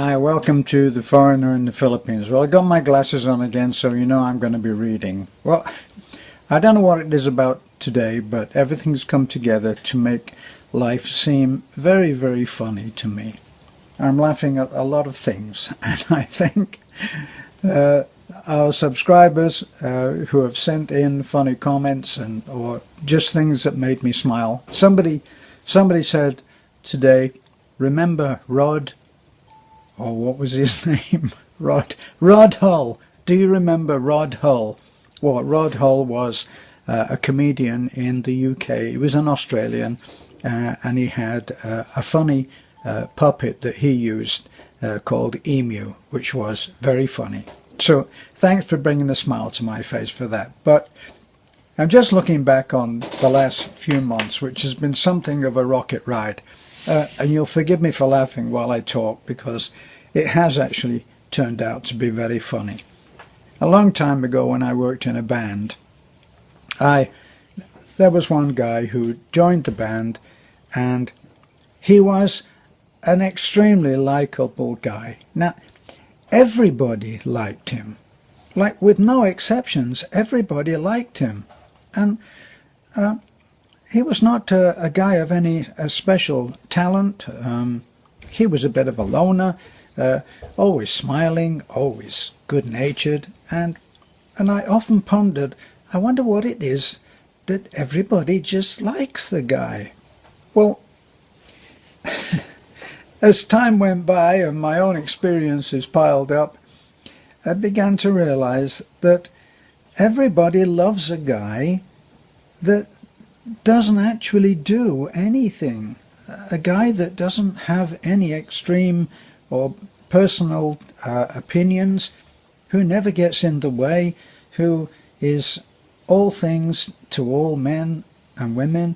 Hi, welcome to The Foreigner in the Philippines. Well, I got my glasses on again, so you know I'm going to be reading. Well, I don't know what it is about today, but everything's come together to make life seem very, very funny to me. I'm laughing at a lot of things, and I think our subscribers who have sent in funny comments or just things that made me smile. Somebody said today, remember Rod? Oh, what was his name? Rod Hull. Do you remember Rod Hull? Well, Rod Hull was a comedian in the UK. He was an Australian, and he had a funny puppet that he used called Emu, which was very funny. So thanks for bringing a smile to my face for that. But I'm just looking back on the last few months, which has been something of a rocket ride. And you'll forgive me for laughing while I talk, because it has actually turned out to be very funny. A long time ago, when I worked in a band, there was one guy who joined the band, and he was an extremely likable guy. Now, everybody liked him. Like, with no exceptions, everybody liked him. And he was not a guy of any special talent. He was a bit of a loner, always smiling, always good-natured, and I often pondered, I wonder what it is that everybody just likes the guy. Well, as time went by and my own experiences piled up, I began to realize that everybody loves a guy that doesn't actually do anything. A guy that doesn't have any extreme or personal opinions, who never gets in the way, who is all things to all men and women.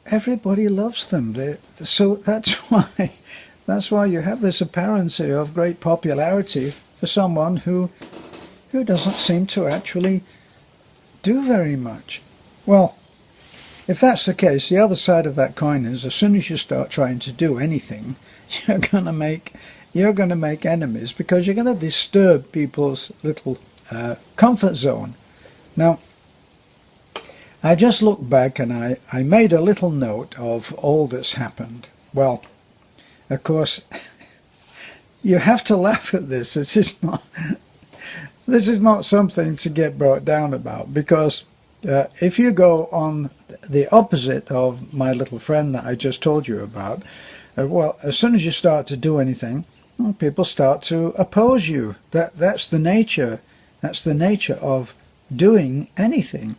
Everybody loves them. So that's why you have this apparency of great popularity for someone who doesn't seem to actually do very much. Well, if that's the case, the other side of that coin is, as soon as you start trying to do anything, you're going to make enemies, because you're going to disturb people's little comfort zone. Now, I just looked back and I made a little note of all that's happened. Well, of course, you have to laugh at this. This is not something to get brought down about, because if you go on the opposite of my little friend that I just told you about, well, as soon as you start to do anything, well, people start to oppose you. That's the nature. That's the nature of doing anything.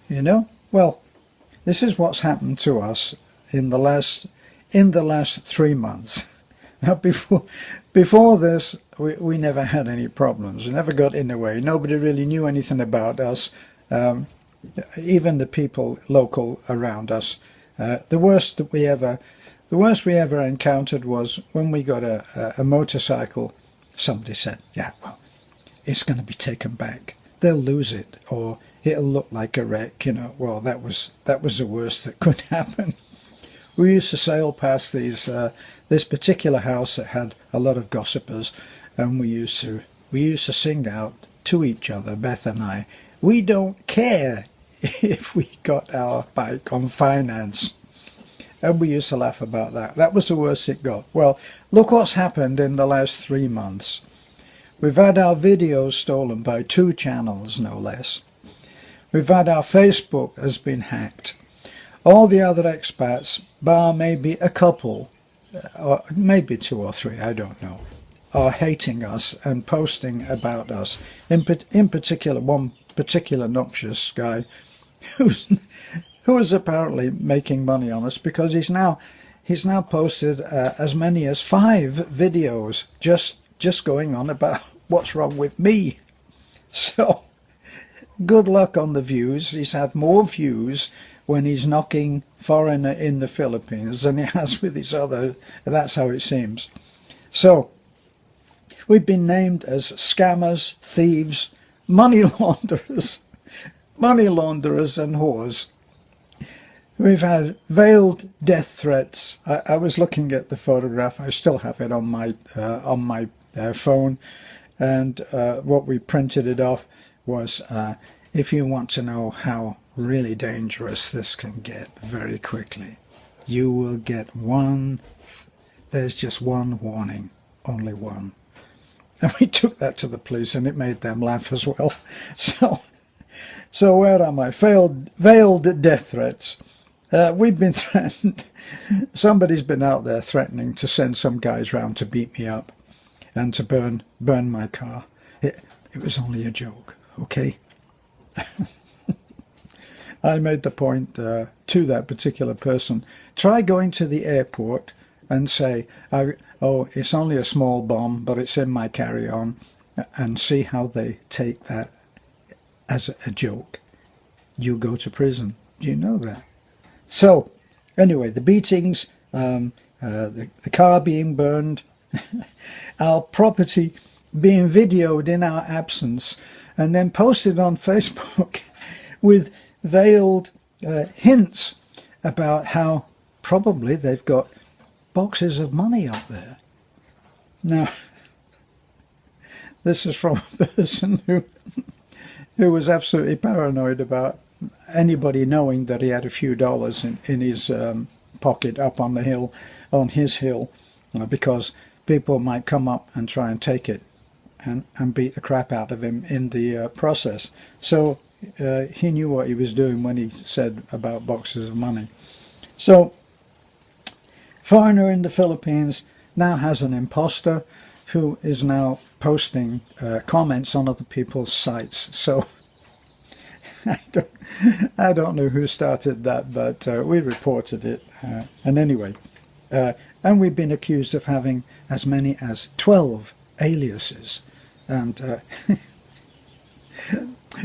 You know. Well, this is what's happened to us in the last 3 months. Now, before this, we never had any problems. We never got in the way. Nobody really knew anything about us. Even the people local around us. The worst we ever encountered was when we got a motorcycle. Somebody said, yeah, well, it's going to be taken back. They'll lose it, or it'll look like a wreck, you know. Well, that was the worst that could happen. We used to sail past this particular house that had a lot of gossipers, and we used to sing out to each other, Beth and I, we don't care if we got our bike on finance. And we used to laugh about that. That was the worst it got. Well, look what's happened in the last 3 months. We've had our videos stolen by 2 channels, no less. We've had our Facebook has been hacked. All the other expats, bar maybe a couple, or maybe 2 or 3, I don't know, are hating us and posting about us. In particular, one particular noxious guy who is apparently making money on us, because he's now posted as many as 5 videos just going on about what's wrong with me. So good luck on the views. He's had more views when he's knocking Foreigner in the Philippines than he has with his other. That's how it seems. So we've been named as scammers, thieves, money launderers and whores. We've had veiled death threats. I was looking at the photograph. I still have it on my phone, and what we printed it off was, if you want to know how really dangerous this can get very quickly, you will get one. There's just one warning, only one. And we took that to the police, and it made them laugh as well. So where am I? Veiled death threats. We've been threatened. Somebody's been out there threatening to send some guys round to beat me up and to burn my car. It was only a joke, okay? I made the point to that particular person, try going to the airport and say, oh, it's only a small bomb, but it's in my carry-on, and see how they take that as a joke. You go to prison. Do you know that? So, anyway, the beatings, the car being burned, our property being videoed in our absence, and then posted on Facebook with veiled hints about how probably they've got boxes of money up there. Now, this is from a person who was absolutely paranoid about anybody knowing that he had a few dollars in his pocket up on the hill, on his hill, because people might come up and try and take it and beat the crap out of him in the process. So he knew what he was doing when he said about boxes of money. So, foreigner in the Philippines now has an imposter who is now posting comments on other people's sites. So I don't know who started that, but we reported it. And anyway, and we've been accused of having as many as 12 aliases, and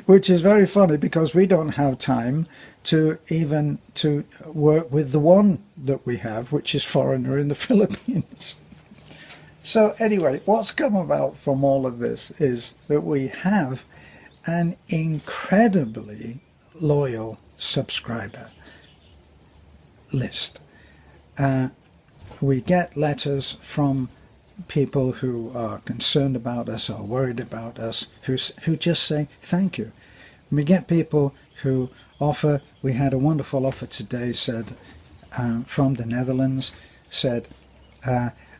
which is very funny because we don't have time to even to work with the one that we have, which is foreigner in the Philippines. So anyway, what's come about from all of this is that we have an incredibly loyal subscriber list. We get letters from people who are concerned about us or worried about us, who just say thank you. We get people who offer. We had a wonderful offer today, said from the Netherlands, said,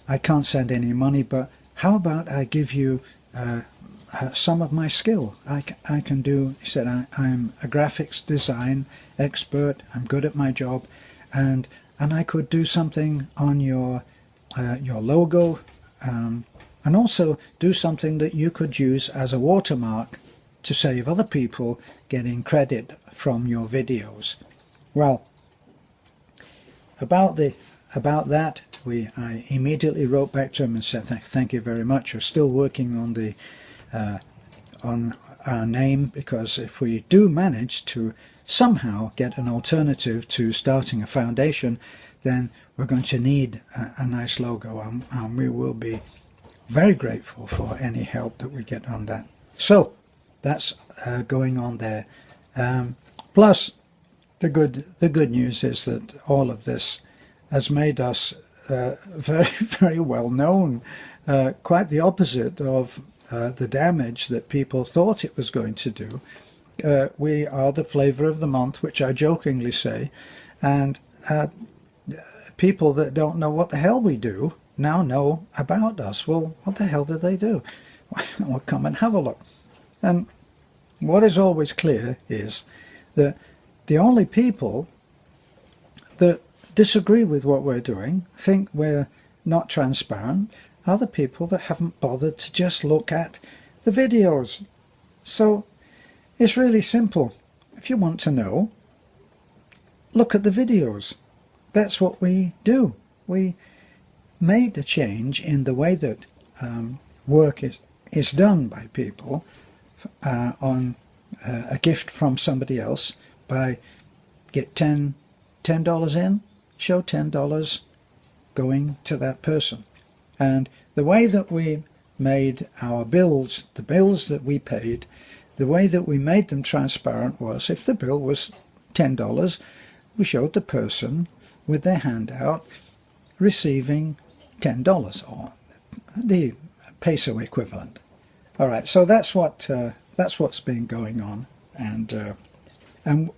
I can't send any money, but how about I give you some of my skill. I can do, he said, I'm a graphics design expert, I'm good at my job, and I could do something on your logo, and also do something that you could use as a watermark to save other people getting credit from your videos. Well, about that, I immediately wrote back to him and said, thank you very much. We're still working on on our name, because if we do manage to somehow get an alternative to starting a foundation, then we're going to need a nice logo, and we will be very grateful for any help that we get on that. So that's going on there. Plus, the good news is that all of this has made us very, very well known. Quite the opposite of the damage that people thought it was going to do. We are the flavour of the month, which I jokingly say, and people that don't know what the hell we do now know about us. Well, what the hell did they do? Well, come and have a look. And what is always clear is that the only people that disagree with what we're doing, think we're not transparent, are the people that haven't bothered to just look at the videos. So it's really simple. If you want to know, look at the videos. That's what we do. We made a change in the way that work is done by people on a gift from somebody else, by get $10 in, show $10 going to that person. And the way that we made our bills, the bills that we paid, the way that we made them transparent was, if the bill was $10, we showed the person with their hand out receiving $10 or the peso equivalent. All right, so that's what's been going on, and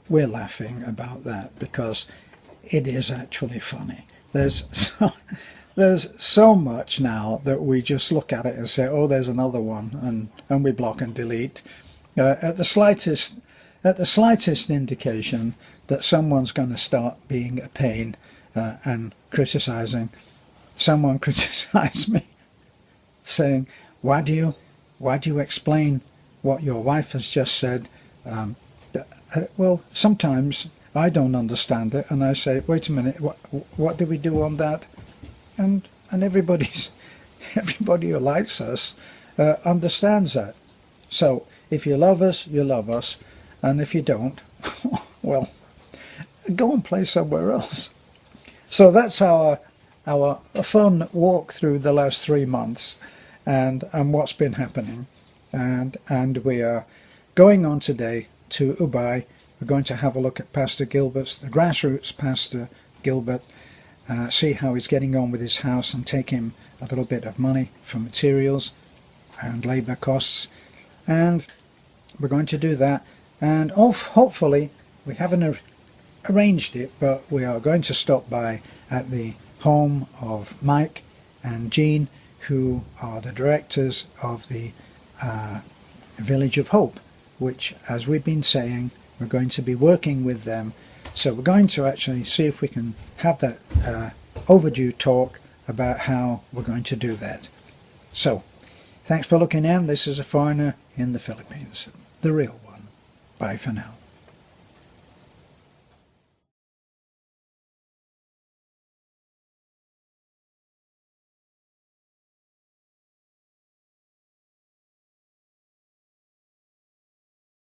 we're laughing about that because it is actually funny. There's so much now that we just look at it and say, oh, there's another one, and we block and delete at the slightest indication that someone's going to start being a pain and criticizing. Someone criticized me, saying, why do you explain what your wife has just said? Well, sometimes I don't understand it, and I say, wait a minute, what do we do on that? And everybody who likes us understands that. So if you love us, you love us, and if you don't, well, go and play somewhere else. So that's our fun walk through the last 3 months, and what's been happening, and we are going on today to Ubay. We're going to have a look at Pastor Gilbert's, the grassroots Pastor Gilbert, see how he's getting on with his house and take him a little bit of money for materials and labour costs, and we're going to do that. And hopefully, we haven't arranged it, but we are going to stop by at the home of Mike and Jean, who are the directors of the Village of Hope, which, as we've been saying, we're going to be working with them. So we're going to actually see if we can have that overdue talk about how we're going to do that. So, thanks for looking in. This is a foreigner in the Philippines, the real one. Bye for now.